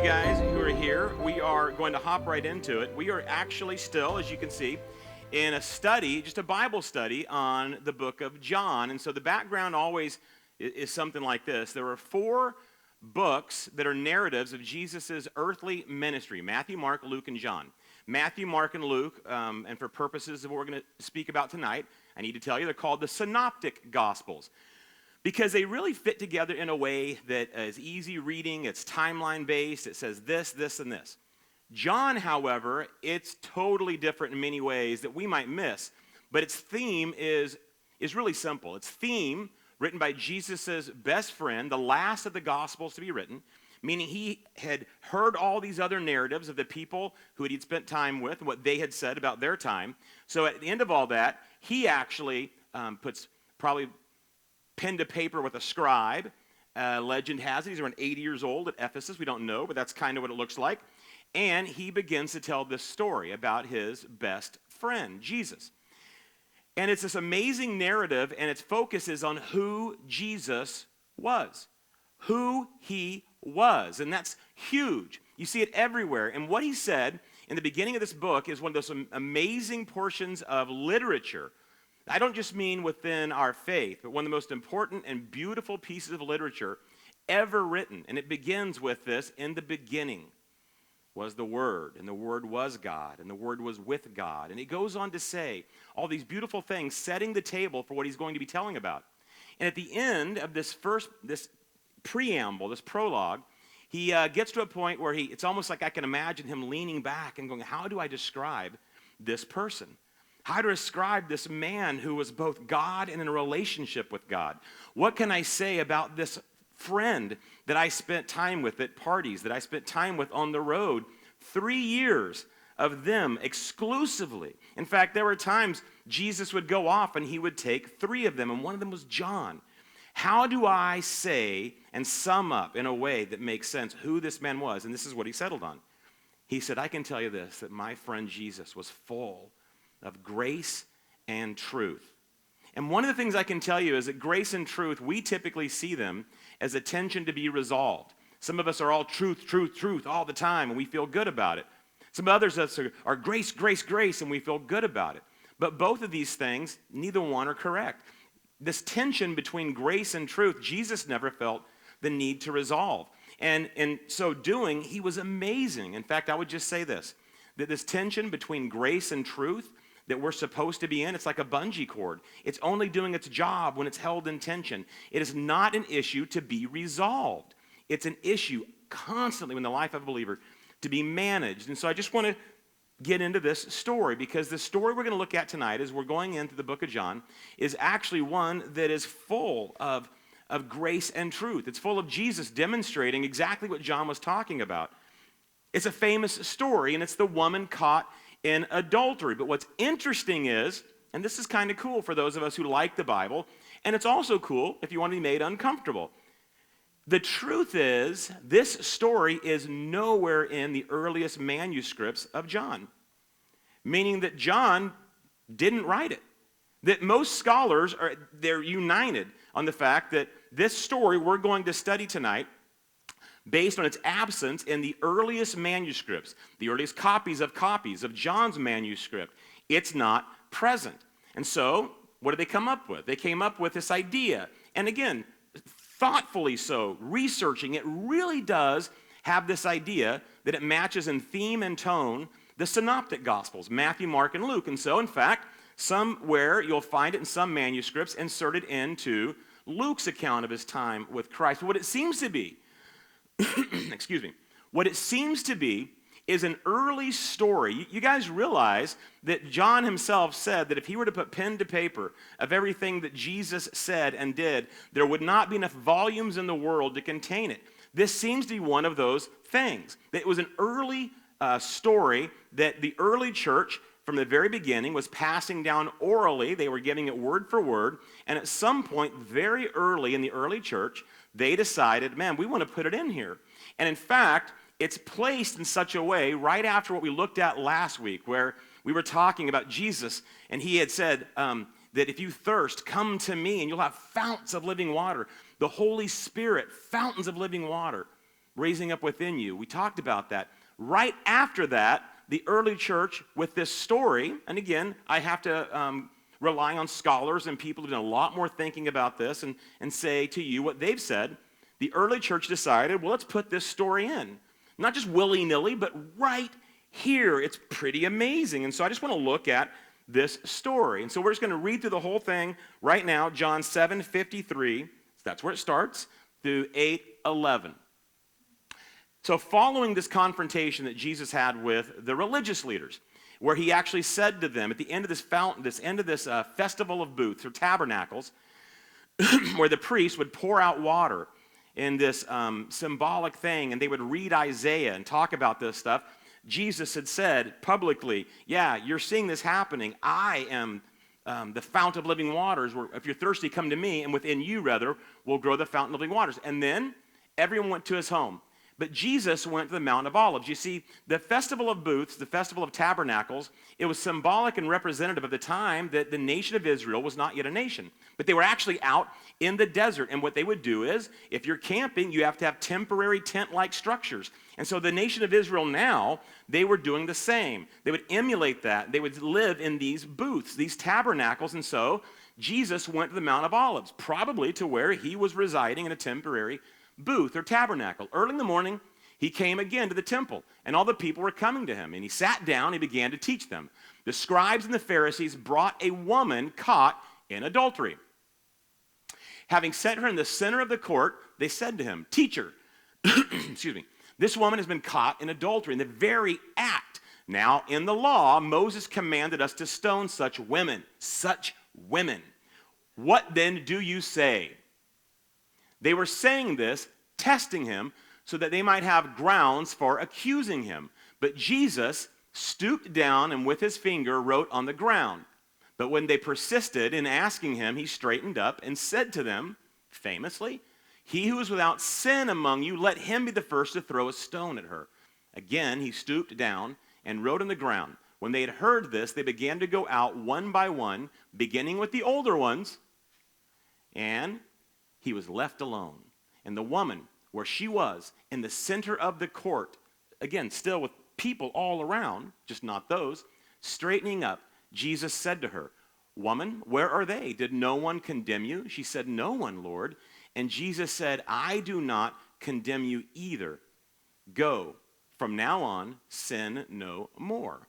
guys who are here. We are going to hop right into it. We are actually still, as you can see, in a study, just a Bible study on the book of John. And so the background always is something like this. There are 4 books that are narratives of Jesus' earthly ministry: Matthew, Mark, Luke, and John. Matthew, Mark, and Luke, and for purposes of what we're going to speak about tonight, I need to tell you they're called the Synoptic Gospels, because they really fit together in a way that is easy reading. It's timeline-based. It says this, this, and this. John, however, it's totally different in many ways that we might miss, but its theme is really simple. Its theme, written by Jesus' best friend, the last of the Gospels to be written, meaning he had heard all these other narratives of the people who he'd spent time with and what they had said about their time. So at the end of all that, he actually puts probably pen to paper with a scribe. Legend has it he's around 80 years old at Ephesus. We don't know, but that's kind of what it looks like. And he begins to tell this story about his best friend, Jesus. And it's this amazing narrative, and its focus is on who Jesus was, who he was. And that's huge. You see it everywhere. And what he said in the beginning of this book is one of those amazing portions of literature. I don't just mean within our faith, but one of the most important and beautiful pieces of literature ever written. And it begins with this: in the beginning was the Word, and the Word was God, and the Word was with God. And he goes on to say all these beautiful things, setting the table for what he's going to be telling about. And at the end of this preamble, this prologue, he gets to a point where it's almost like I can imagine him leaning back and going, how do I describe this person? How to describe this man who was both God and in a relationship with God? What can I say about this friend that I spent time with at parties, that I spent time with on the road? 3 years of them exclusively. In fact, there were times Jesus would go off and he would take 3 of them, and one of them was John. How do I say and sum up in a way that makes sense who this man was? And this is what he settled on. He said, I can tell you this, that my friend Jesus was full of grace and truth. And one of the things I can tell you is that grace and truth, we typically see them as a tension to be resolved. Some of us are all truth, truth, truth all the time, and we feel good about it. Some others are grace, grace, grace, and we feel good about it. But both of these things, neither one are correct. This tension between grace and truth, Jesus never felt the need to resolve. And in so doing, he was amazing. In fact, I would just say this, that this tension between grace and truth that we're supposed to be in, it's like a bungee cord. It's only doing its job when it's held in tension. It is not an issue to be resolved. It's an issue constantly in the life of a believer to be managed. And so I just want to get into this story, because the story we're going to look at tonight as we're going into the book of John is actually one that is full of grace and truth. It's full of Jesus demonstrating exactly what John was talking about. It's a famous story, and it's the woman caught in adultery. But what's interesting is, and this is kind of cool for those of us who like the Bible, and it's also cool if you want to be made uncomfortable. The truth is, this story is nowhere in the earliest manuscripts of John, meaning that John didn't write it. That most scholars they're united on the fact that this story we're going to study tonight, based on its absence in the earliest manuscripts, the earliest copies of John's manuscript, it's not present. And so, what did they come up with? They came up with this idea, and again, thoughtfully so, researching, it really does have this idea that it matches in theme and tone the Synoptic Gospels, Matthew, Mark, and Luke. And so, in fact, somewhere you'll find it in some manuscripts inserted into Luke's account of his time with Christ. What it seems to be, what it seems to be is an early story. You guys realize that John himself said that if he were to put pen to paper of everything that Jesus said and did, there would not be enough volumes in the world to contain it. This seems to be one of those things. That it was an early story that the early church, from the very beginning, was passing down orally. They were giving it word for word. And at some point, very early in the early church, they decided, man, we want to put it in here. And in fact, it's placed in such a way right after what we looked at last week, where we were talking about Jesus, and he had said that if you thirst, come to me, and you'll have fountains of living water. The Holy Spirit, fountains of living water. raising up within you. We talked about that. Right after that, the early church with this story, and again, I have to rely on scholars and people who've done a lot more thinking about this and say to you what they've said. The early church decided, well, let's put this story in. Not just willy-nilly, but right here. It's pretty amazing. And so I just want to look at this story. And so we're just going to read through the whole thing right now, John 7:53. That's where it starts, through 8:11. So following this confrontation that Jesus had with the religious leaders, where he actually said to them at the end of this festival of booths or tabernacles, where the priests would pour out water in this symbolic thing, and they would read Isaiah and talk about this stuff, Jesus had said publicly, yeah, you're seeing this happening. I am the fount of living waters, where if you're thirsty, come to me, and within you, rather, will grow the fountain of living waters. And then everyone went to his home. But Jesus went to the Mount of Olives. You see, the Festival of Booths, the Festival of Tabernacles, it was symbolic and representative of the time that the nation of Israel was not yet a nation. But they were actually out in the desert. And what they would do is, if you're camping, you have to have temporary tent-like structures. And so the nation of Israel now, they were doing the same. They would emulate that. They would live in these booths, these tabernacles. And so Jesus went to the Mount of Olives, probably to where he was residing in a temporary booth or tabernacle. Early in the morning, he came again to the temple, and all the people were coming to him. And he sat down, and he began to teach them. The scribes and the Pharisees brought a woman caught in adultery. Having set her in the center of the court, they said to him, "Teacher," excuse me, "this woman has been caught in adultery, in the very act. Now, in the law, Moses commanded us to stone such women. Such women. What then do you say?" They were saying this, testing him, so that they might have grounds for accusing him. But Jesus stooped down and with his finger wrote on the ground. But when they persisted in asking him, he straightened up and said to them, famously, "He who is without sin among you, let him be the first to throw a stone at her." Again, he stooped down and wrote on the ground. When they had heard this, they began to go out one by one, beginning with the older ones, and he was left alone. And the woman, where she was, in the center of the court, again, still with people all around, just not those, straightening up, Jesus said to her, "Woman, where are they? Did no one condemn you?" She said, "No one, Lord." And Jesus said, "I do not condemn you either. Go, from now on, sin no more."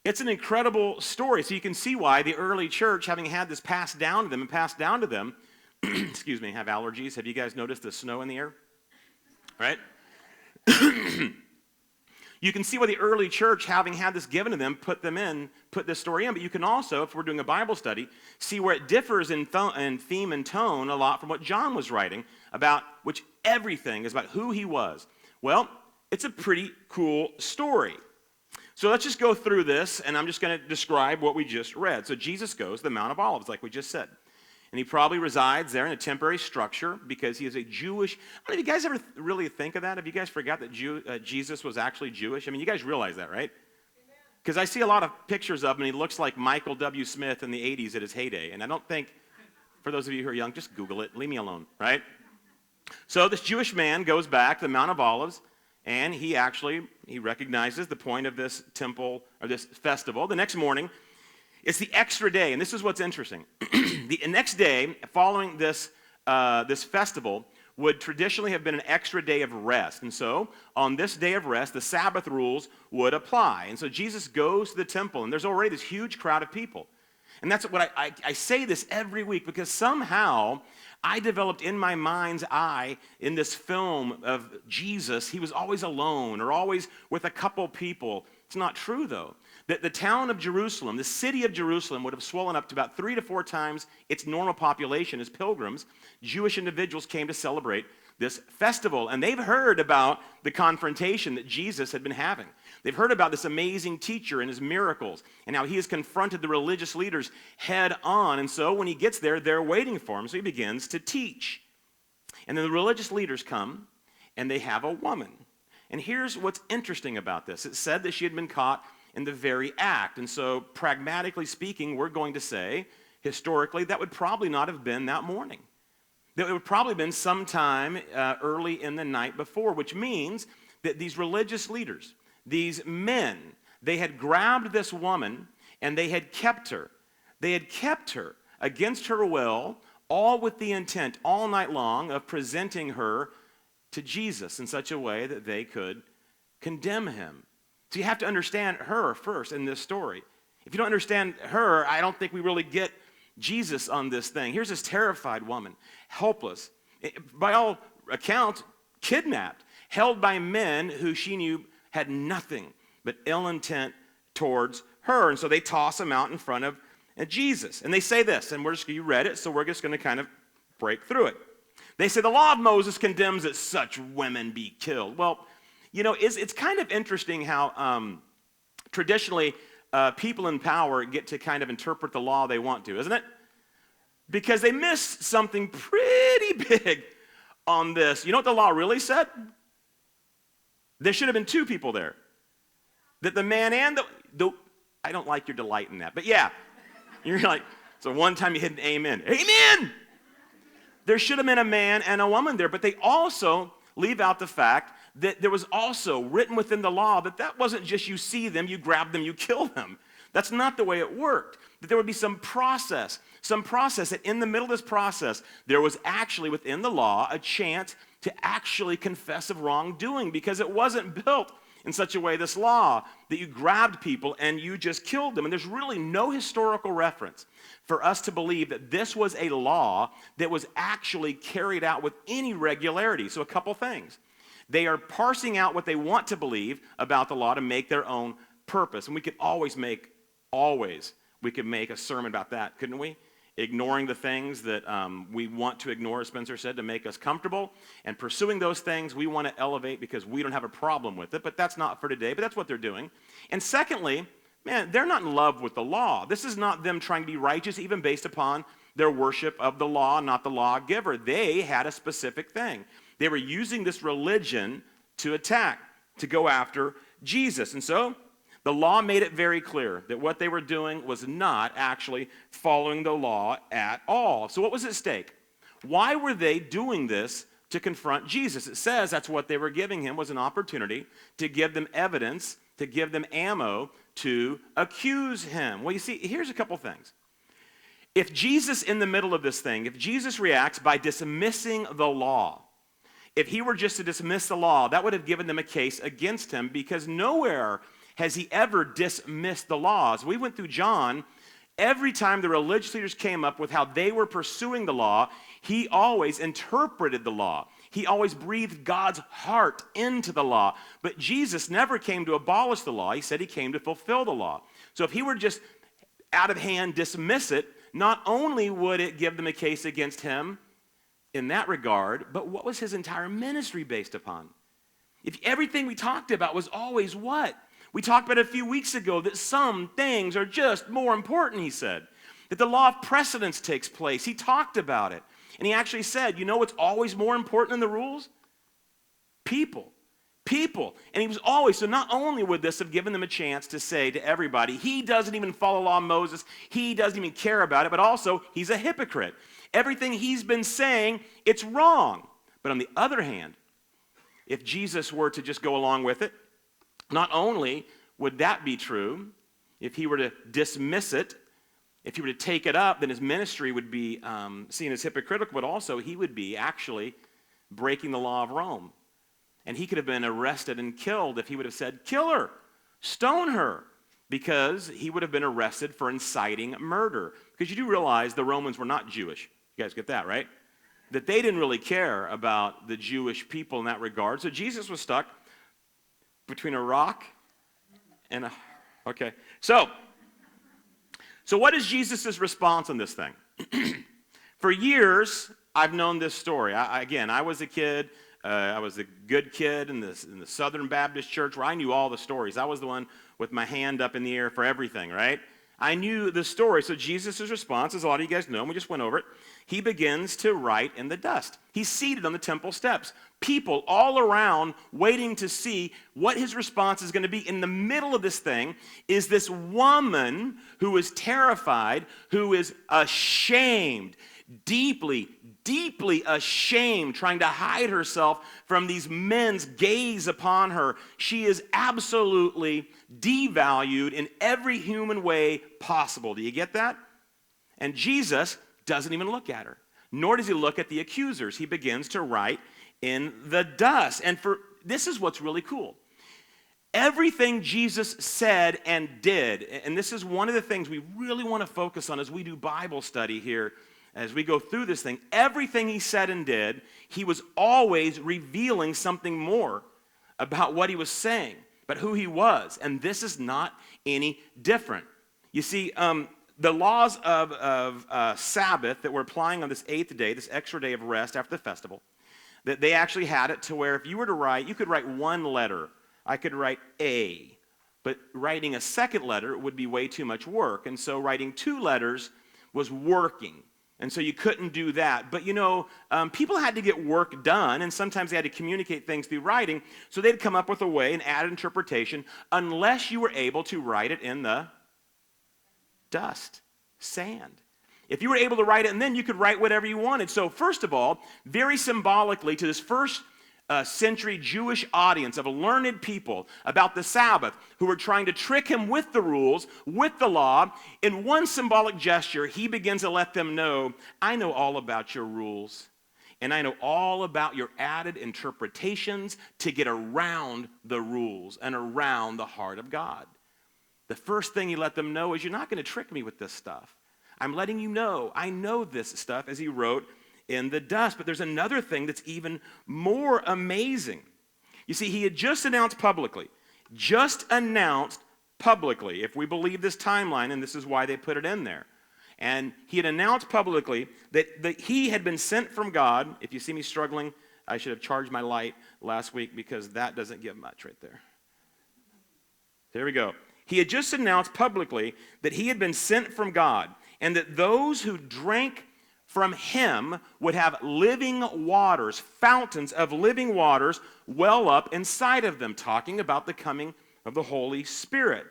It's an incredible story, so you can see why the early church, having had this passed down to them, excuse me, have allergies. Have you guys noticed the snow in the air? Right? You can see why the early church, having had this given to them, put this story in. But you can also, if we're doing a Bible study, see where it differs in theme and tone a lot from what John was writing, about which everything is about who he was. Well, it's a pretty cool story. So let's just go through this, and I'm just going to describe what we just read. So Jesus goes to the Mount of Olives, like we just said. And he probably resides there in a temporary structure because he is a Jewish. I mean, have you guys ever really think of that? Have you guys forgot that Jesus was actually Jewish? I mean, you guys realize that, right? Because I see a lot of pictures of him, and he looks like Michael W. Smith in the 80s at his heyday. And I don't think, for those of you who are young, just Google it. Leave me alone, right? So this Jewish man goes back to the Mount of Olives, and he recognizes the point of this temple, or this festival. The next morning, it's the extra day, and this is what's interesting. The next day, following this festival, would traditionally have been an extra day of rest. And so, on this day of rest, the Sabbath rules would apply. And so Jesus goes to the temple, and there's already this huge crowd of people. And that's what I say this every week, because somehow I developed in my mind's eye in this film of Jesus, he was always alone or always with a couple people. It's not true, though. The town of Jerusalem, the city of Jerusalem, would have swollen up to about 3 to 4 times its normal population as pilgrims. Jewish individuals came to celebrate this festival, and they've heard about the confrontation that Jesus had been having. They've heard about this amazing teacher and his miracles, and how he has confronted the religious leaders head on. And so when he gets there, they're waiting for him, so he begins to teach. And then the religious leaders come, and they have a woman. And here's what's interesting about this. It said that she had been caught in the very act. And so, pragmatically speaking, we're going to say, historically, that would probably not have been that morning. that it would probably been sometime early in the night before, which means that these religious leaders, these men, they had grabbed this woman and they had kept her. They had kept her against her will, all with the intent all night long of presenting her to Jesus in such a way that they could condemn him. So you have to understand her first in this story. If you don't understand her, I don't think we really get Jesus on this thing. Here's this terrified woman, helpless, by all accounts, kidnapped, held by men who she knew had nothing but ill intent towards her. And so they toss him out in front of Jesus. And they say this, and you read it, so we're just going to kind of break through it. They say, the law of Moses condemns that such women be killed. Well, you know, it's kind of interesting how traditionally people in power get to kind of interpret the law they want to, isn't it? Because they miss something pretty big on this. You know what the law really said? There should have been two people there. That the man and the I don't like your delight in that, but yeah. You're like, so one time you hit an amen. Amen! There should have been a man and a woman there, but they also leave out the fact that there was also written within the law that wasn't just you see them, you grab them, you kill them. That's not the way it worked. That there would be some process that in the middle of this process, there was actually within the law a chance to actually confess of wrongdoing, because it wasn't built in such a way, this law, that you grabbed people and you just killed them. And there's really no historical reference for us to believe that this was a law that was actually carried out with any regularity. So a couple things. They are parsing out what they want to believe about the law to make their own purpose. And we could make a sermon about that, couldn't we? Ignoring the things that we want to ignore, as Spencer said, to make us comfortable. And pursuing those things we want to elevate because we don't have a problem with it. But that's not for today, but that's what they're doing. And secondly, man, they're not in love with the law. This is not them trying to be righteous, even based upon their worship of the law, not the lawgiver. They had a specific thing. They were using this religion to attack, to go after Jesus. And so the law made it very clear that what they were doing was not actually following the law at all. So what was at stake? Why were they doing this to confront Jesus? It says that's what they were giving him, was an opportunity to give them evidence, to give them ammo to accuse him. Well, you see, here's a couple things. If Jesus, in the middle of this thing, if Jesus reacts by dismissing the law, if he were just to dismiss the law, that would have given them a case against him, because nowhere has he ever dismissed the laws. We went through John. Every time the religious leaders came up with how they were pursuing the law, he always interpreted the law. He always breathed God's heart into the law. But Jesus never came to abolish the law. He said he came to fulfill the law. So if he were just out of hand dismiss it, not only would it give them a case against him in that regard, but what was his entire ministry based upon? If everything we talked about was always what? We talked about it a few weeks ago, that some things are just more important, he said. That the law of precedence takes place. He talked about it. And he actually said, you know what's always more important than the rules? People. People. And he was always, so not only would this have given them a chance to say to everybody, he doesn't even follow the law of Moses, he doesn't even care about it, but also he's a hypocrite. Everything he's been saying, it's wrong. But on the other hand, if Jesus were to just go along with it, not only would that be true, if he were to dismiss it, if he were to take it up, then his ministry would be seen as hypocritical, but also he would be actually breaking the law of Rome. And he could have been arrested and killed if he would have said, kill her, stone her, because he would have been arrested for inciting murder. Because you do realize the Romans were not Jewish. You guys get that, right? That they didn't really care about the Jewish people in that regard. So Jesus was stuck between a rock and a... Okay. So what is Jesus' response on this thing? For years, I've known this story. I was a kid. I was a good kid in the Southern Baptist Church where I knew all the stories. I was the one with my hand up in the air for everything, right? I knew the story. So Jesus' response, as a lot of you guys know, and we just went over it, he begins to write in the dust. He's seated on the temple steps. People all around waiting to see what his response is going to be. In the middle of this thing is this woman who is terrified, who is ashamed, deeply, deeply ashamed, trying to hide herself from these men's gaze upon her. She is absolutely devalued in every human way possible. Do you get that? And Jesus doesn't even look at her, nor does he look at the accusers. He begins to write in the dust. And this is what's really cool. Everything Jesus said and did, and this is one of the things we really want to focus on as we do Bible study here, as we go through this thing, everything he said and did, he was always revealing something more about what he was saying, but who he was. And this is not any different. You see, the laws of Sabbath that we're applying on this 8th day, this extra day of rest after the festival, that they actually had it to where if you were to write, you could write one letter. I could write A, but writing a second letter would be way too much work. And so writing 2 letters was working. And so you couldn't do that. But people had to get work done, and sometimes they had to communicate things through writing. So they'd come up with a way, an added interpretation, unless you were able to write it in the dust, sand. If you were able to write it, and then you could write whatever you wanted. So first of all, very symbolically to this first century Jewish audience of learned people about the Sabbath who were trying to trick him with the rules, with the law, in one symbolic gesture, he begins to let them know, I know all about your rules, and I know all about your added interpretations to get around the rules and around the heart of God. The first thing he let them know is, you're not going to trick me with this stuff. I'm letting you know, I know this stuff, as he wrote in the dust. But there's another thing that's even more amazing. You see, he had just announced publicly, if we believe this timeline, and this is why they put it in there. And he had announced publicly that he had been sent from God. If you see me struggling, I should have charged my light last week because that doesn't give much right there. There we go. He had just announced publicly that he had been sent from God, and that those who drank from him would have living waters, fountains of living waters well up inside of them, talking about the coming of the Holy Spirit.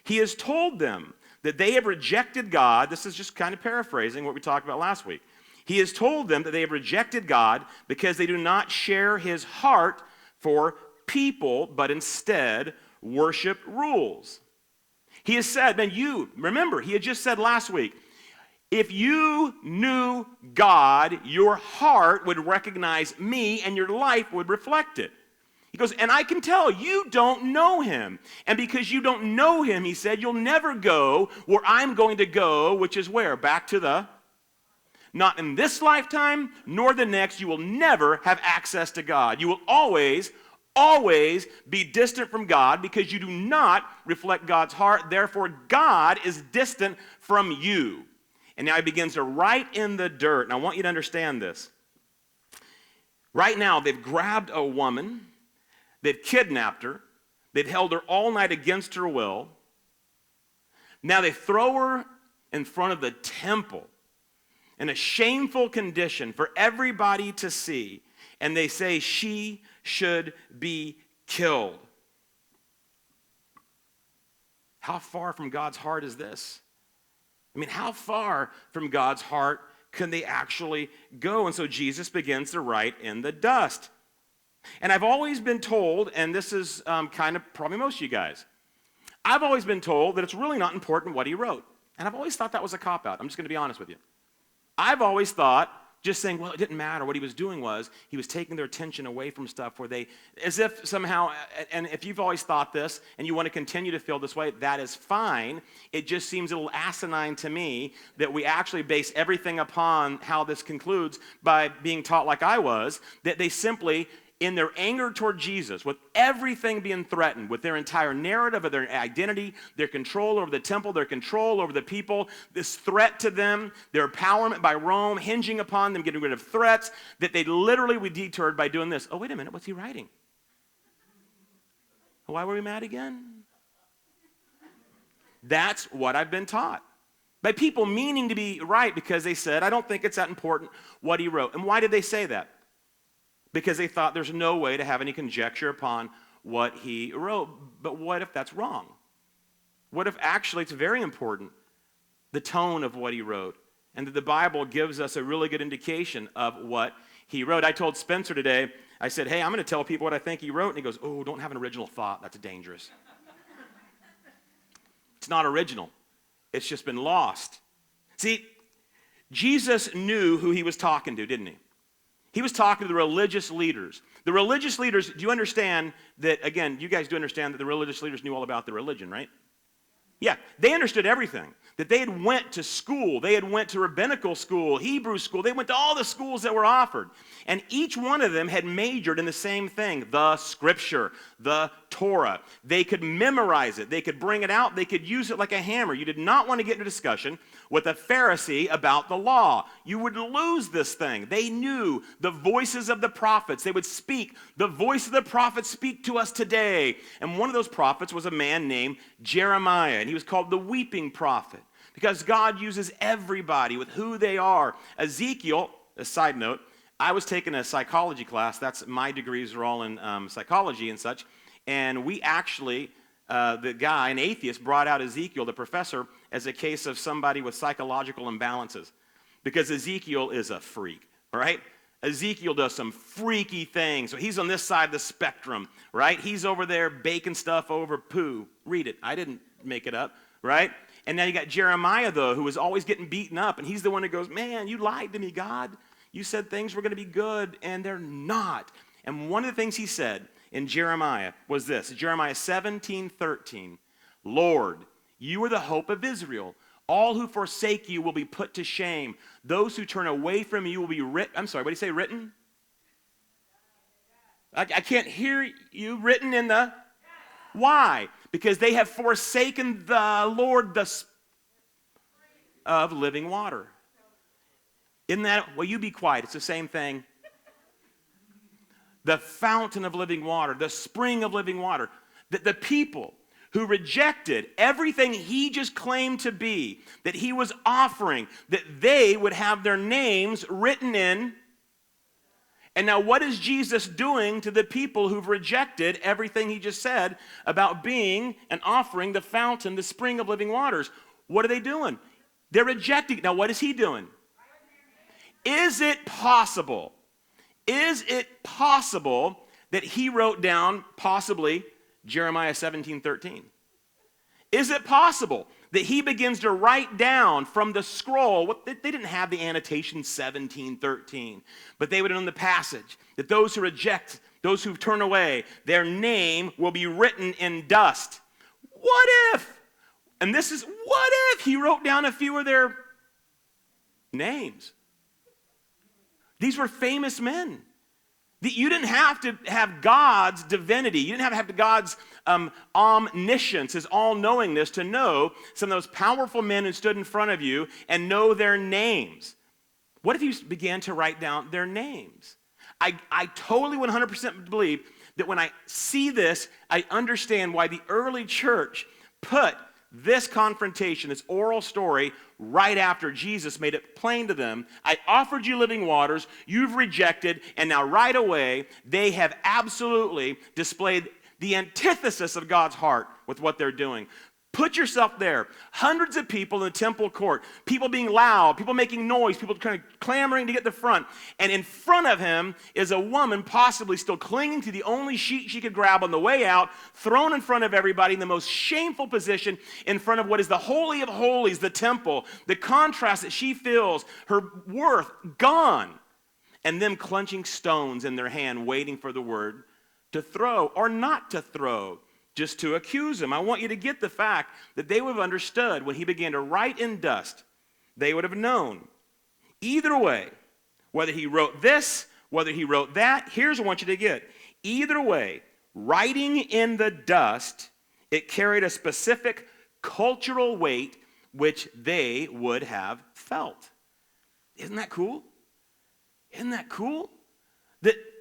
He has told them that they have rejected God. This is just kind of paraphrasing what we talked about last week. He has told them that they have rejected God because they do not share his heart for people, but instead worship rules. He has said, remember, he had just said last week, if you knew God, your heart would recognize me and your life would reflect it. He goes, and I can tell you don't know him. And because you don't know him, he said, you'll never go where I'm going to go, which is where? Back to not in this lifetime, nor the next. You will never have access to God. You will always be distant from God because you do not reflect God's heart. Therefore, God is distant from you. And now he begins to write in the dirt. And I want you to understand this. Right now, they've grabbed a woman. They've kidnapped her. They've held her all night against her will. Now they throw her in front of the temple in a shameful condition for everybody to see. And they say she should be killed. How far from God's heart is this? I mean, how far from God's heart can they actually go? And so Jesus begins to write in the dust. And I've always been told, and this is kind of probably most of you guys, I've always been told that it's really not important what he wrote. And I've always thought that was a cop-out. I'm just going to be honest with you. I've always thought just saying, well, it didn't matter. What he was doing was he was taking their attention away from stuff where they, as if somehow, and if you've always thought this and you want to continue to feel this way, that is fine. It just seems a little asinine to me that we actually base everything upon how this concludes by being taught like I was, that they simply, in their anger toward Jesus, with everything being threatened, with their entire narrative of their identity, their control over the temple, their control over the people, this threat to them, their empowerment by Rome, hinging upon them, getting rid of threats, that they literally were deterred by doing this. Oh, wait a minute, what's he writing? Why were we mad again? That's what I've been taught. By people meaning to be right because they said, I don't think it's that important what he wrote. And why did they say that? Because they thought there's no way to have any conjecture upon what he wrote. But what if that's wrong? What if actually it's very important, the tone of what he wrote? and that the Bible gives us a really good indication of what he wrote. I told Spencer today, I said, hey, I'm going to tell people what I think he wrote. And he goes, oh, don't have an original thought. That's dangerous. It's not original. It's just been lost. See, Jesus knew who he was talking to, didn't he? He was talking to the religious leaders. The religious leaders, do you understand that, again, you guys do understand that the religious leaders knew all about the religion, right? Yeah, they understood everything. That they had went to school. They had went to rabbinical school, Hebrew school. They went to all the schools that were offered. And each one of them had majored in the same thing, the Scripture, the Torah. They could memorize it. They could bring it out. They could use it like a hammer. You did not want to get into discussion with a Pharisee about the law. You would lose this thing. They knew the voices of the prophets. They would speak. The voice of the prophets speak to us today. And one of those prophets was a man named Jeremiah, and he was called the weeping prophet because God uses everybody with who they are. Ezekiel, a side note, I was taking a psychology class. That's my degrees are all in psychology and such. And we actually, the guy, an atheist, brought out Ezekiel, the professor, as a case of somebody with psychological imbalances. Because Ezekiel is a freak, right? Ezekiel does some freaky things. So he's on this side of the spectrum, right? He's over there baking stuff over poo. Read it. I didn't make it up, right? And now you got Jeremiah, though, who is always getting beaten up. And he's the one who goes, man, you lied to me, God. You said things were going to be good, and they're not. And one of the things he said in Jeremiah was this, Jeremiah 17:13, Lord, you are the hope of Israel. All who forsake you will be put to shame. Those who turn away from you will be written. I'm sorry, what do you say, written? I can't hear you. Written in the... Why? Because they have forsaken the Lord, the of living water. Isn't that, well, you be quiet. It's the same thing. The fountain of living water, the spring of living water. The people who rejected everything he just claimed to be, that he was offering, that they would have their names written in. And now what is Jesus doing to the people who've rejected everything he just said about being and offering the fountain, the spring of living waters? What are they doing? They're rejecting. Now what is he doing? Is it possible that he wrote down possibly Jeremiah 17:13? Is it possible that he begins to write down from the scroll, they didn't have the annotation 17:13, but they would know the passage, that those who reject, those who turn away, their name will be written in dust. What if, and this is, what if he wrote down a few of their names? These were famous men. You didn't have to have God's divinity. You didn't have to have God's omniscience, his all-knowingness, to know some of those powerful men who stood in front of you and know their names. What if you began to write down their names? I totally 100% believe that when I see this, I understand why the early church put this confrontation, this oral story, right after Jesus made it plain to them. I offered you living waters, you've rejected, and now right away, they have absolutely displayed the antithesis of God's heart with what they're doing. Put yourself there. Hundreds of people in the temple court, people being loud, people making noise, people kind of clamoring to get the front. And in front of him is a woman possibly still clinging to the only sheet she could grab on the way out, thrown in front of everybody in the most shameful position in front of what is the Holy of Holies, the temple, the contrast that she feels, her worth gone, and them clenching stones in their hand, waiting for the word to throw or not to throw. Just to accuse him. I want you to get the fact that they would have understood when he began to write in dust, they would have known. Either way, whether he wrote this, whether he wrote that, here's what I want you to get. Either way, writing in the dust, it carried a specific cultural weight which they would have felt. Isn't that cool? Isn't that cool?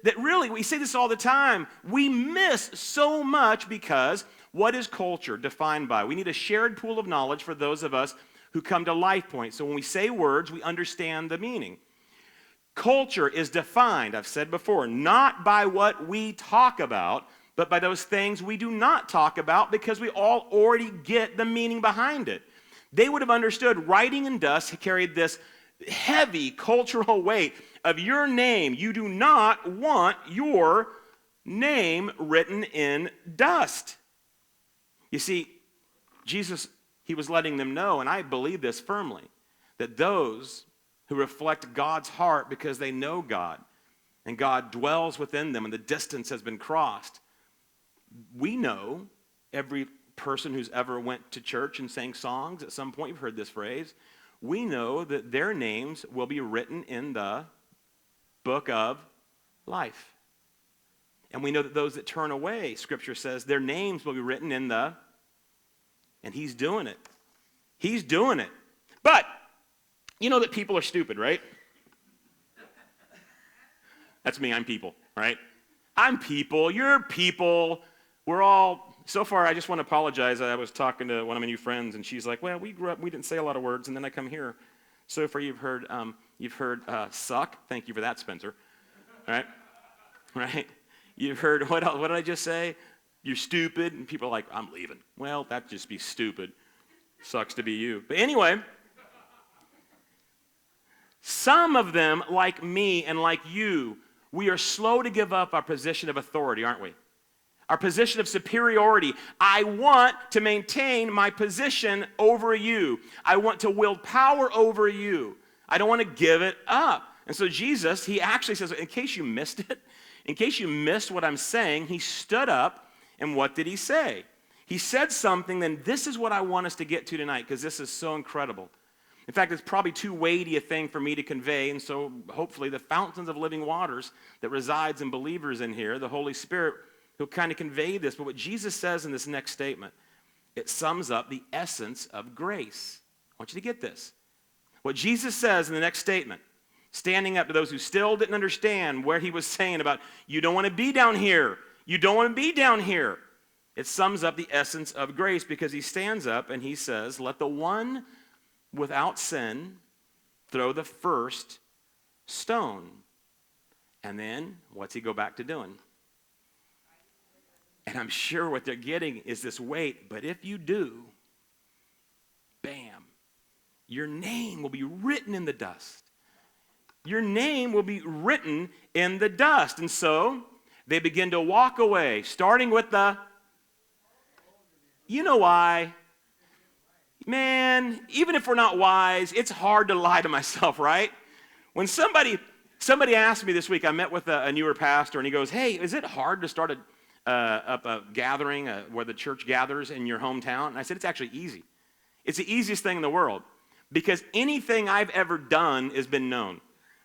That really, we say this all the time, we miss so much because what is culture defined by? We need a shared pool of knowledge for those of us who come to Life Point. So when we say words, we understand the meaning. Culture is defined, I've said before, not by what we talk about, but by those things we do not talk about because we all already get the meaning behind it. They would have understood writing in dust carried this heavy cultural weight of your name. You do not want your name written in dust. You see, Jesus, he was letting them know, and I believe this firmly, that those who reflect God's heart because they know God and God dwells within them and the distance has been crossed. We know, every person who's ever went to church and sang songs, at some point you've heard this phrase, we know that their names will be written in the book of life. And we know that those that turn away, Scripture says, their names will be written in the, and he's doing it. He's doing it. But you know that people are stupid, right? That's me, I'm people, right? I'm people, you're people. We're all, so far I just want to apologize. I was talking to one of my new friends and she's like, well, we grew up, we didn't say a lot of words, and then I come here. So far you've heard suck. Thank you for that, Spencer. Right? Right? You've heard, what did I just say? You're stupid. And people are like, I'm leaving. Well, that'd just be stupid. Sucks to be you. But anyway, some of them, like me and like you, we are slow to give up our position of authority, aren't we? Our position of superiority. I want to maintain my position over you. I want to wield power over you. I don't want to give it up. And so Jesus, he actually says, in case you missed it, in case you missed what I'm saying, he stood up, and what did he say? He said something, then this is what I want us to get to tonight, because this is so incredible. In fact, it's probably too weighty a thing for me to convey, and so hopefully the fountains of living waters that resides in believers in here, the Holy Spirit, he'll kind of convey this. But what Jesus says in this next statement, it sums up the essence of grace. I want you to get this. What Jesus says in the next statement, standing up to those who still didn't understand where he was saying about, you don't want to be down here. You don't want to be down here. It sums up the essence of grace, because he stands up and he says, let the one without sin throw the first stone. And then what's he go back to doing? And I'm sure what they're getting is this weight, but if you do, bam, your name will be written in the dust. Your name will be written in the dust. And so they begin to walk away, starting with the, you know why? Man, even if we're not wise, it's hard to lie to myself, right? When somebody asked me this week, I met with a newer pastor, and he goes, hey, is it hard to start a gathering where the church gathers in your hometown? And I said, it's actually easy. It's the easiest thing in the world, because anything I've ever done has been known,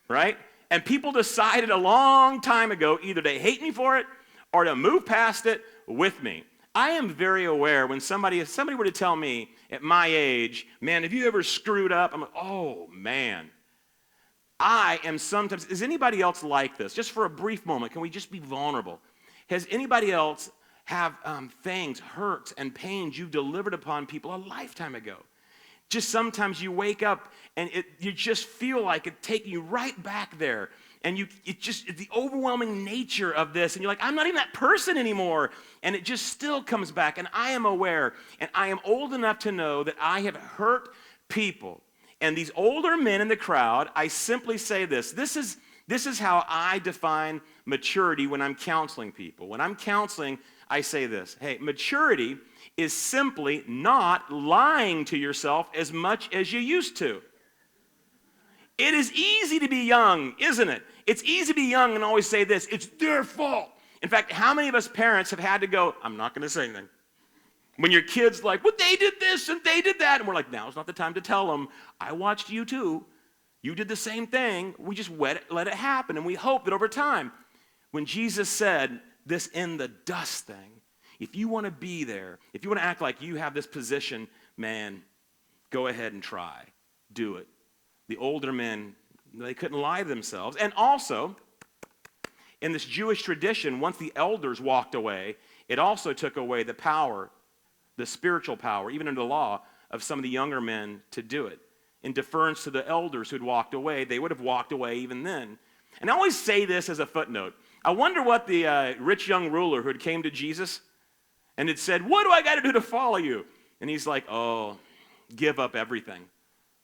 right? And people decided a long time ago either to hate me for it or to move past it with me. I am very aware when if somebody were to tell me at my age, man, have you ever screwed up? I'm like, oh, man. I am sometimes, is anybody else like this? Just for a brief moment, can we just be vulnerable? Has anybody else have things, hurts, and pains you've delivered upon people a lifetime ago? Just sometimes you wake up and you just feel like it taking you right back there. And it's the overwhelming nature of this. And you're like, I'm not even that person anymore. And it just still comes back. And I am aware. And I am old enough to know that I have hurt people. And these older men in the crowd, I simply say this. This is how I define maturity when I'm counseling people. When I'm counseling, I say this. Hey, maturity is simply not lying to yourself as much as you used to. It is easy to be young, isn't it? It's easy to be young and always say this, it's their fault. In fact, how many of us parents have had to go, I'm not going to say anything. When your kid's like, well, they did this and they did that. And we're like, now's not the time to tell them. I watched you too. You did the same thing. We just let it happen. And we hope that over time, when Jesus said this in the dust thing, if you want to be there, if you want to act like you have this position, man, go ahead and try. Do it. The older men, they couldn't lie to themselves. And also, in this Jewish tradition, once the elders walked away, it also took away the power, the spiritual power, even under the law, of some of the younger men to do it. In deference to the elders who had walked away, they would have walked away even then. And I always say this as a footnote. I wonder what the rich young ruler who had came to Jesus and had said, what do I got to do to follow you? And he's like, oh, give up everything.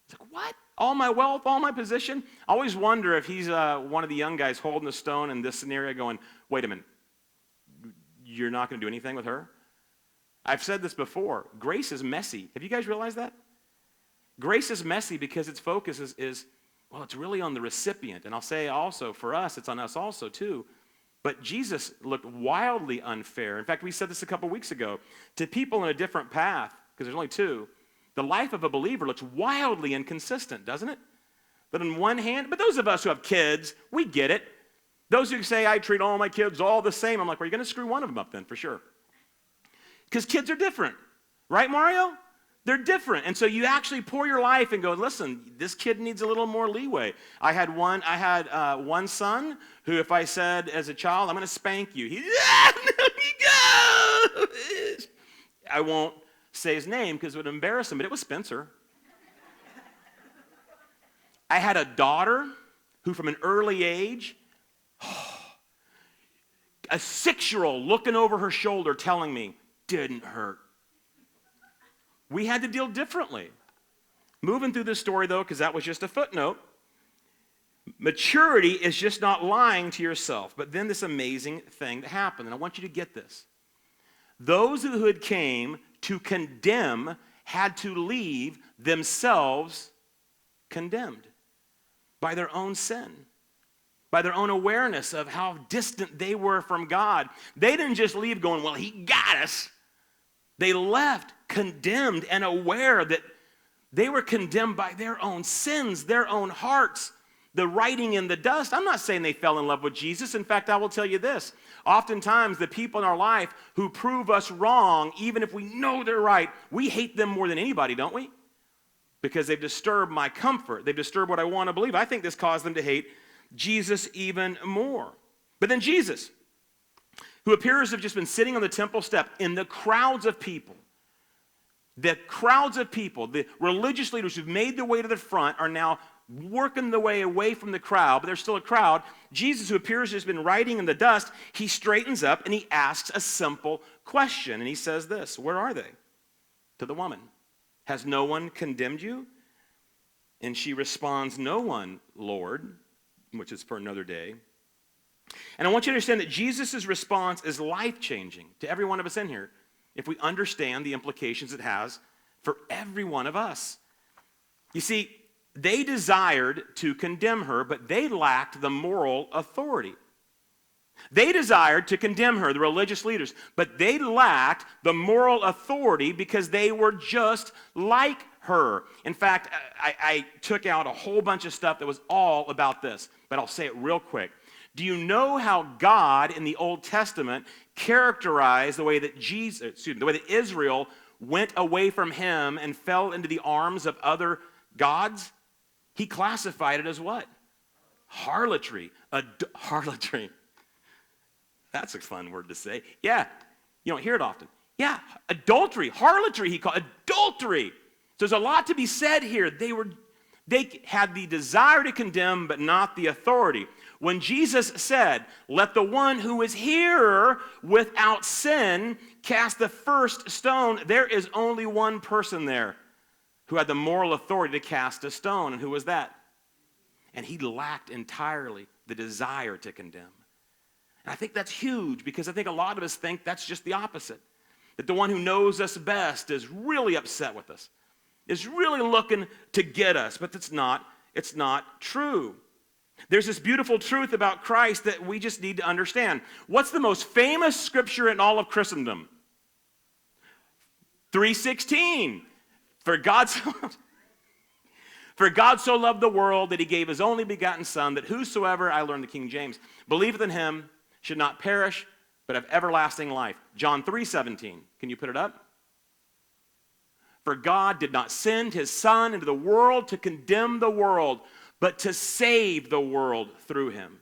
It's like, what? All my wealth, all my position? I always wonder if he's one of the young guys holding a stone in this scenario going, wait a minute, you're not going to do anything with her? I've said this before. Grace is messy. Have you guys realized that? Grace is messy because its focus is well, it's really on the recipient. And I'll say also, for us, it's on us also, too. But Jesus looked wildly unfair. In fact, we said this a couple weeks ago. To people in a different path, because there's only two, the life of a believer looks wildly inconsistent, doesn't it? But on one hand, but those of us who have kids, we get it. Those who say, I treat all my kids all the same, I'm like, well, you're going to screw one of them up then, for sure. Because kids are different. Right, Mario? They're different. And so you actually pour your life and go, listen, this kid needs a little more leeway. I had one son who, if I said as a child, I'm going to spank you, he, no, I won't say his name because it would embarrass him, but it was Spencer. I had a daughter who, from an early age, a 6-year-old looking over her shoulder telling me, didn't hurt. We had to deal differently. Moving through this story, though, because that was just a footnote, maturity is just not lying to yourself. But then this amazing thing that happened, and I want you to get this. Those who had came to condemn had to leave themselves condemned by their own sin, by their own awareness of how distant they were from God. They didn't just leave going, well, he got us. They left condemned and aware that they were condemned by their own sins, their own hearts, the writing in the dust. I'm not saying they fell in love with Jesus. In fact, I will tell you this. Oftentimes, the people in our life who prove us wrong, even if we know they're right, we hate them more than anybody, don't we? Because they've disturbed my comfort. They've disturbed what I want to believe. I think this caused them to hate Jesus even more. But then Jesus, who appears to have just been sitting on the temple step in the crowds of people, the religious leaders who've made their way to the front are now working their way away from the crowd, but there's still a crowd. Jesus, who appears to have been writing in the dust, he straightens up and he asks a simple question. And he says this, where are they? To the woman. Has no one condemned you? And she responds, no one, Lord, which is for another day. And I want you to understand that Jesus' response is life-changing to every one of us in here if we understand the implications it has for every one of us. You see, they desired to condemn her, but they lacked the moral authority. They desired to condemn her, the religious leaders, but they lacked the moral authority because they were just like her. In fact, I took out a whole bunch of stuff that was all about this, but I'll say it real quick. Do you know how God in the Old Testament characterized the way that Israel went away from him and fell into the arms of other gods? He classified it as what? Harlotry. Harlotry. That's a fun word to say. Yeah, you don't hear it often. Yeah, adultery, harlotry, he called adultery. So there's a lot to be said here. They had the desire to condemn, but not the authority. When Jesus said, let the one who is here without sin cast the first stone, there is only one person there who had the moral authority to cast a stone. And who was that? And he lacked entirely the desire to condemn. And I think that's huge because I think a lot of us think that's just the opposite. That the one who knows us best is really upset with us, is really looking to get us, but it's not true. There's this beautiful truth about Christ that we just need to understand. What's the most famous scripture in all of Christendom? 3:16. For God so loved the world that he gave his only begotten Son, that whosoever, I learned the King James, believeth in him should not perish, but have everlasting life. John 3:17. Can you put it up? For God did not send his Son into the world to condemn the world, but to save the world through him.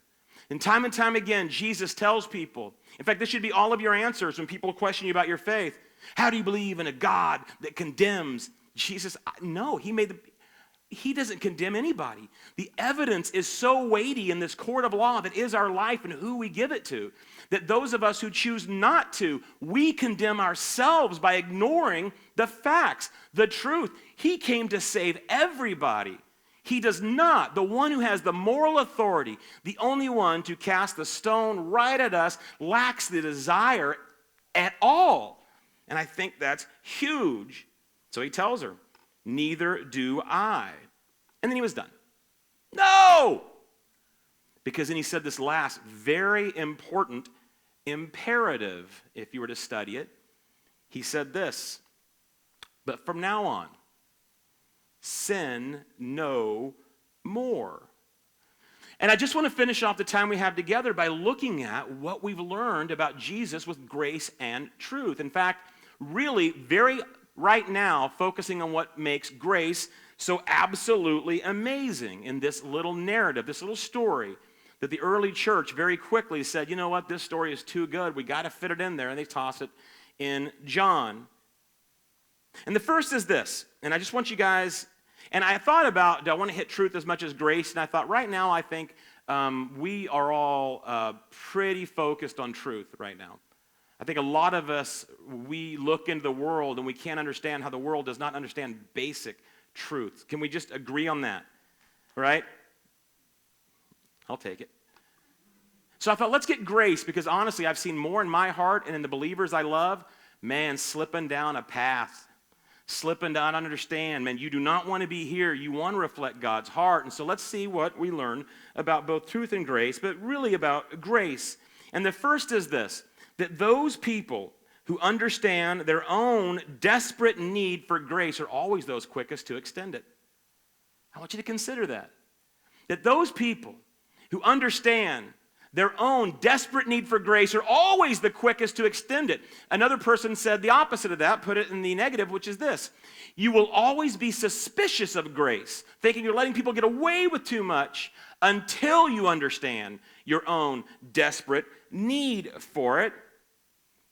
And time again, Jesus tells people, in fact, this should be all of your answers when people question you about your faith. How do you believe in a God that condemns? Jesus, no, he doesn't condemn anybody. The evidence is so weighty in this court of law that is our life and who we give it to, that those of us who choose not to, we condemn ourselves by ignoring the facts, the truth. He came to save everybody. He does not. The one who has the moral authority, the only one to cast the stone right at us, lacks the desire at all. And I think that's huge. So he tells her, neither do I. And then he was done. No! Because then he said this last very important imperative, if you were to study it. He said this, but from now on, sin no more. And I just want to finish off the time we have together by looking at what we've learned about Jesus with grace and truth. In fact, really, very right now, focusing on what makes grace so absolutely amazing in this little narrative, this little story that the early church very quickly said, you know what, this story is too good. We got to fit it in there, and they toss it in John. And the first is this, and I just want you guys, and I thought about, do I want to hit truth as much as grace? And I thought right now I think we are all pretty focused on truth right now. I think a lot of us, we look into the world and we can't understand how the world does not understand basic truths. Can we just agree on that? Right? I'll take it. So I thought, let's get grace, because honestly, I've seen more in my heart and in the believers I love, man, slipping down a path, slipping down, I understand, man, you do not want to be here. You want to reflect God's heart. And so let's see what we learn about both truth and grace, but really about grace. And the first is this, that those people who understand their own desperate need for grace are always those quickest to extend it. I want you to consider that. That those people who understand their own desperate need for grace are always the quickest to extend it. Another person said the opposite of that, put it in the negative, which is this. You will always be suspicious of grace, thinking you're letting people get away with too much until you understand your own desperate need for it.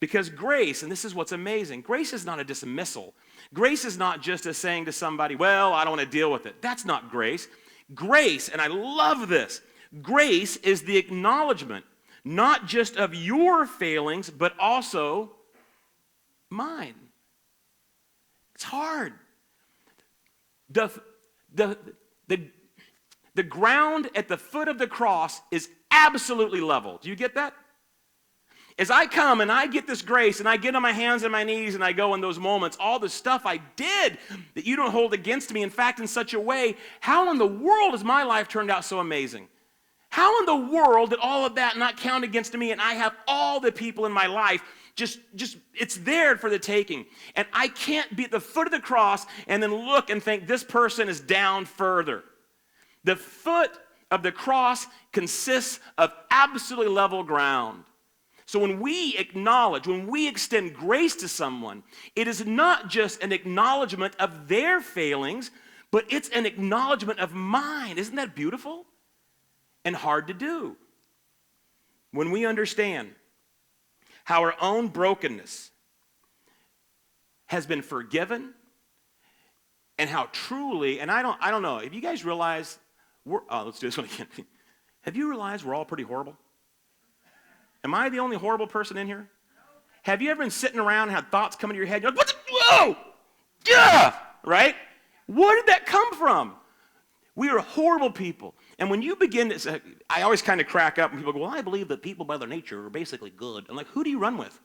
Because grace, and this is what's amazing, grace is not a dismissal. Grace is not just as saying to somebody, well, I don't want to deal with it. That's not grace. Grace, and I love this, grace is the acknowledgement, not just of your failings, but also mine. It's hard. The ground at the foot of the cross is absolutely level. Do you get that? As I come and I get this grace and I get on my hands and my knees and I go in those moments, all the stuff I did that you don't hold against me, in fact, in such a way, how in the world has my life turned out so amazing? How in the world did all of that not count against me, and I have all the people in my life just it's there for the taking. And I can't be at the foot of the cross and then look and think this person is down further. The foot of the cross consists of absolutely level ground. So when we acknowledge, when we extend grace to someone, it is not just an acknowledgement of their failings, but it's an acknowledgement of mine. Isn't that beautiful? And hard to do. When we understand how our own brokenness has been forgiven, and how truly, and I don't know, have you guys realized, let's do this one again. Have you realized we're all pretty horrible? Am I the only horrible person in here? Have you ever been sitting around and had thoughts come into your head? You're like, whoa! Yeah! Right? Where did that come from? We are horrible people. And when you begin to say, I always kind of crack up when people go, well, I believe that people by their nature are basically good. I'm like, who do you run with?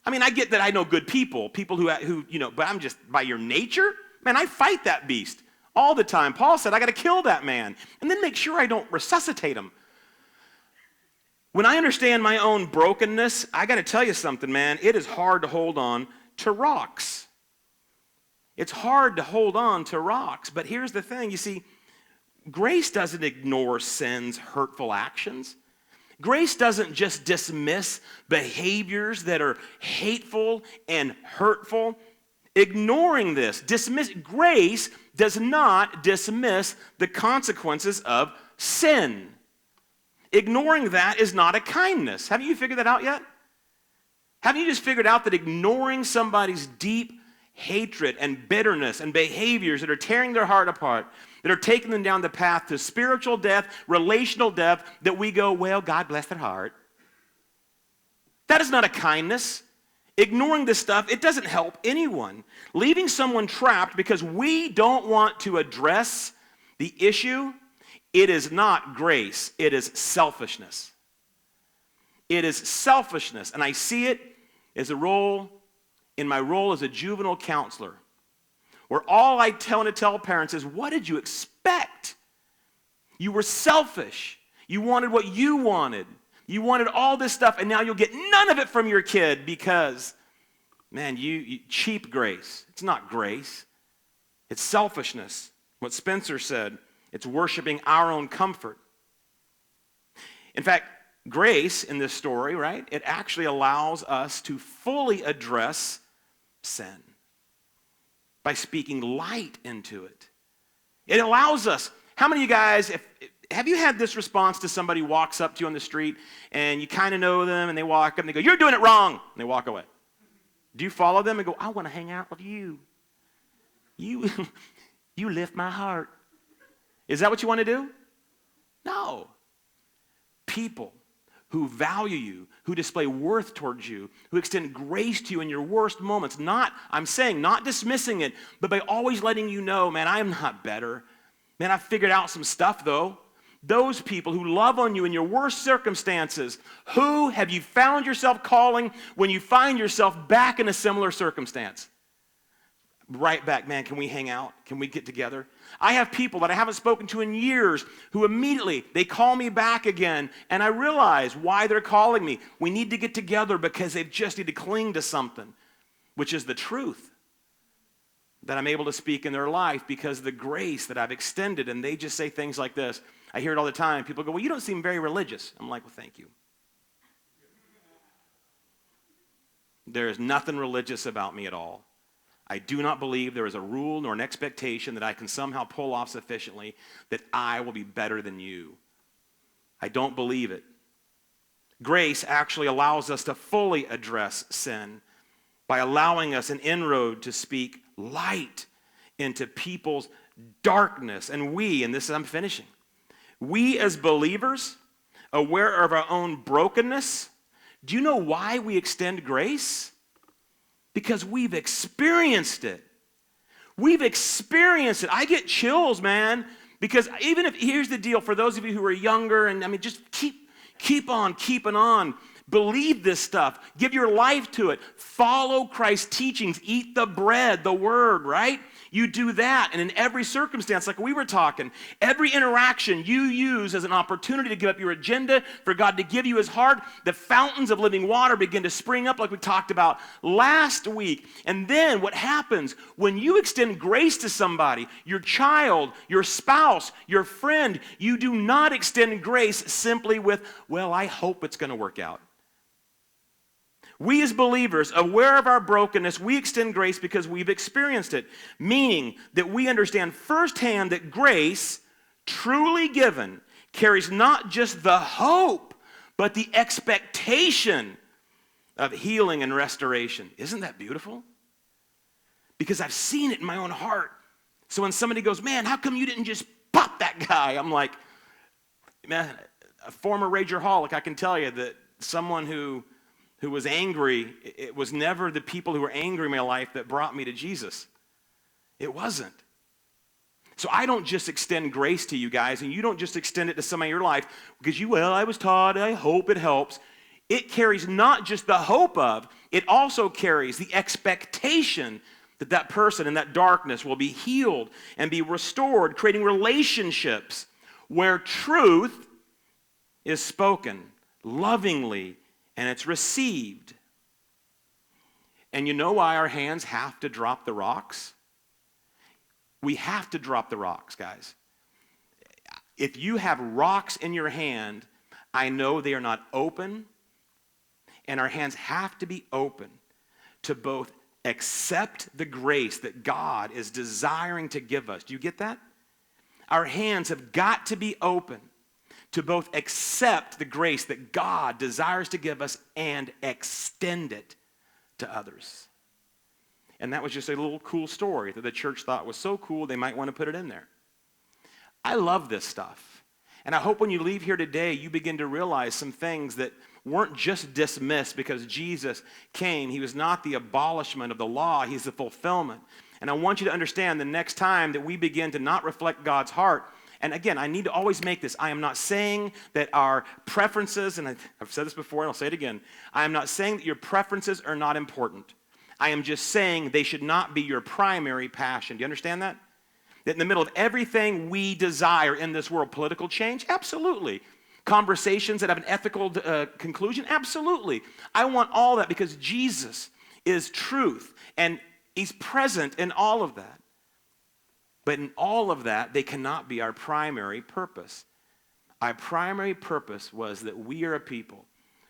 I mean, I get that I know good people who, but I'm just, by your nature? Man, I fight that beast all the time. Paul said, I got to kill that man and then make sure I don't resuscitate him. When I understand my own brokenness, I got to tell you something, man. It is hard to hold on to rocks. It's hard to hold on to rocks. But here's the thing. You see, grace doesn't ignore sin's hurtful actions. Grace doesn't just dismiss behaviors that are hateful and hurtful. Ignoring this, grace does not dismiss the consequences of sin. Ignoring that is not a kindness. Haven't you figured that out yet? Haven't you just figured out that ignoring somebody's deep, hatred and bitterness and behaviors that are tearing their heart apart, that are taking them down the path to spiritual death, relational death, that we go, well, God bless their heart. That is not a kindness. Ignoring this stuff, it doesn't help anyone. Leaving someone trapped because we don't want to address the issue, it is not grace, it is selfishness. It is selfishness, and I see it as in my role as a juvenile counselor, where all I want to tell parents is, what did you expect? You were selfish. You wanted what you wanted. You wanted all this stuff, and now you'll get none of it from your kid because, man, you cheap grace. It's not grace. It's selfishness. What Spencer said, it's worshiping our own comfort. In fact, grace in this story, right, it actually allows us to fully address sin by speaking light into it. It allows us. How many of you guys, have you had this response to somebody who walks up to you on the street and you kind of know them and they walk up and they go, you're doing it wrong, and they walk away? Do you follow them and go, I want to hang out with you? You lift my heart. Is that what you want to do? No. People who value you, who display worth towards you, who extend grace to you in your worst moments, not dismissing it, but by always letting you know, man, I am not better. Man, I've figured out some stuff, though. Those people who love on you in your worst circumstances, who have you found yourself calling when you find yourself back in a similar circumstance? Right back, man, can we hang out? Can we get together? I have people that I haven't spoken to in years who immediately, they call me back again, and I realize why they're calling me. We need to get together because they just need to cling to something, which is the truth that I'm able to speak in their life because of the grace that I've extended, and they just say things like this. I hear it all the time. People go, well, you don't seem very religious. I'm like, well, thank you. There is nothing religious about me at all. I do not believe there is a rule nor an expectation that I can somehow pull off sufficiently that I will be better than you. I don't believe it. Grace actually allows us to fully address sin by allowing us an inroad to speak light into people's darkness. And I'm finishing, we as believers, aware of our own brokenness, do you know why we extend grace? Because we've experienced it. We've experienced it. I get chills, man, because here's the deal for those of you who are younger, and just keep on keeping on. Believe this stuff. Give your life to it. Follow Christ's teachings. Eat the bread, the word, right? You do that, and in every circumstance, like we were talking, every interaction you use as an opportunity to give up your agenda for God to give you his heart, the fountains of living water begin to spring up like we talked about last week. And then what happens when you extend grace to somebody, your child, your spouse, your friend, you do not extend grace simply with, well, I hope it's going to work out. We as believers, aware of our brokenness, we extend grace because we've experienced it, meaning that we understand firsthand that grace, truly given, carries not just the hope, but the expectation of healing and restoration. Isn't that beautiful? Because I've seen it in my own heart. So when somebody goes, man, how come you didn't just pop that guy? I'm like, man, a former ragerholic, I can tell you that someone who was angry, it was never the people who were angry in my life that brought me to Jesus. It wasn't. So I don't just extend grace to you guys, and you don't just extend it to somebody in your life because I was taught, I hope it helps. It carries not just the hope of, it also carries the expectation that that person in that darkness will be healed and be restored, creating relationships where truth is spoken lovingly and it's received. And you know why our hands have to drop the rocks? We have to drop the rocks, guys. If you have rocks in your hand, I know they are not open, and our hands have to be open to both accept the grace that God is desiring to give us. Do you get that? Our hands have got to be open to both accept the grace that God desires to give us and extend it to others. And that was just a little cool story that the church thought was so cool they might want to put it in there. I love this stuff. And I hope when you leave here today, you begin to realize some things that weren't just dismissed because Jesus came. He was not the abolishment of the law. He's the fulfillment. And I want you to understand the next time that we begin to not reflect God's heart, and again, I need to always make this. I am not saying that our preferences, and I've said this before and I'll say it again, I am not saying that your preferences are not important. I am just saying they should not be your primary passion. Do you understand that? That in the middle of everything we desire in this world, political change? Absolutely. Conversations that have an ethical conclusion? Absolutely. I want all that because Jesus is truth, and he's present in all of that. But in all of that, they cannot be our primary purpose. Our primary purpose was that we are a people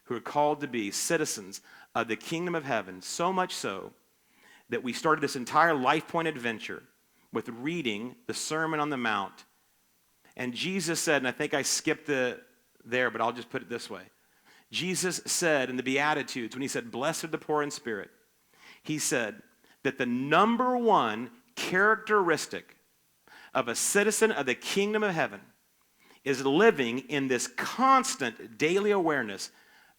who are called to be citizens of the kingdom of heaven, so much so that we started this entire Life Point adventure with reading the Sermon on the Mount. And Jesus said, and I think I skipped there, but I'll just put it this way. Jesus said in the Beatitudes, when he said, "Blessed are the poor in spirit," he said that the number one characteristic of a citizen of the kingdom of heaven is living in this constant daily awareness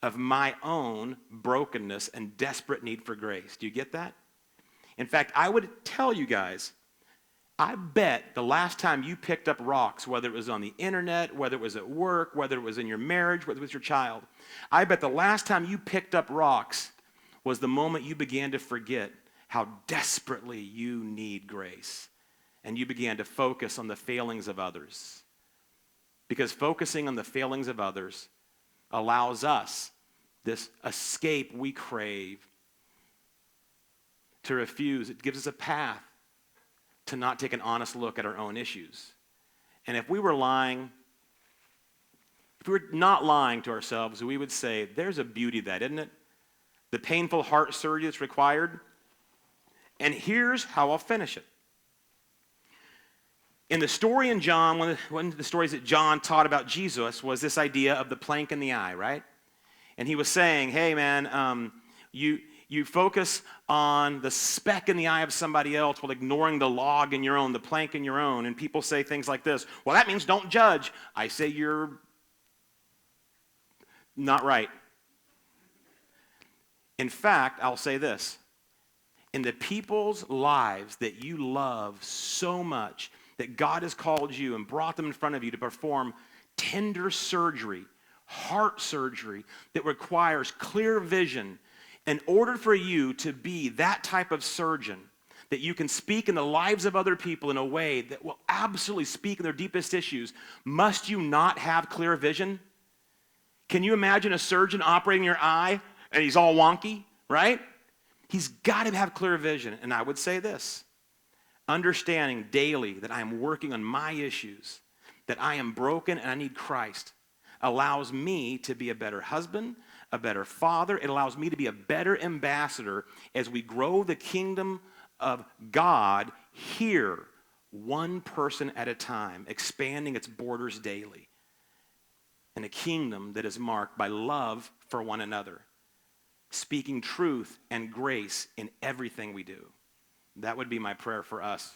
of my own brokenness and desperate need for grace. Do you get that? In fact, I would tell you guys, I bet the last time you picked up rocks, whether it was on the internet, whether it was at work, whether it was in your marriage, whether it was your child, I bet the last time you picked up rocks was the moment you began to forget how desperately you need grace. And you began to focus on the failings of others. Because focusing on the failings of others allows us this escape we crave to refuse. It gives us a path to not take an honest look at our own issues. And if we were not lying to ourselves, we would say, there's a beauty to that, isn't it? The painful heart surgery that's required. And here's how I'll finish it. In the story in John, one of the stories that John taught about Jesus was this idea of the plank in the eye, right? And he was saying, hey man, you focus on the speck in the eye of somebody else while ignoring the log in your own, the plank in your own. And people say things like this, well, that means don't judge. I say you're not right. In fact, I'll say this. In the people's lives that you love so much, that God has called you and brought them in front of you to perform tender surgery, heart surgery that requires clear vision. In order for you to be that type of surgeon, that you can speak in the lives of other people in a way that will absolutely speak in their deepest issues, must you not have clear vision? Can you imagine a surgeon operating your eye and he's all wonky, right? He's got to have clear vision. And I would say this. Understanding daily that I am working on my issues, that I am broken and I need Christ, allows me to be a better husband, a better father. It allows me to be a better ambassador as we grow the kingdom of God here, one person at a time, expanding its borders daily. And a kingdom that is marked by love for one another, speaking truth and grace in everything we do. That would be my prayer for us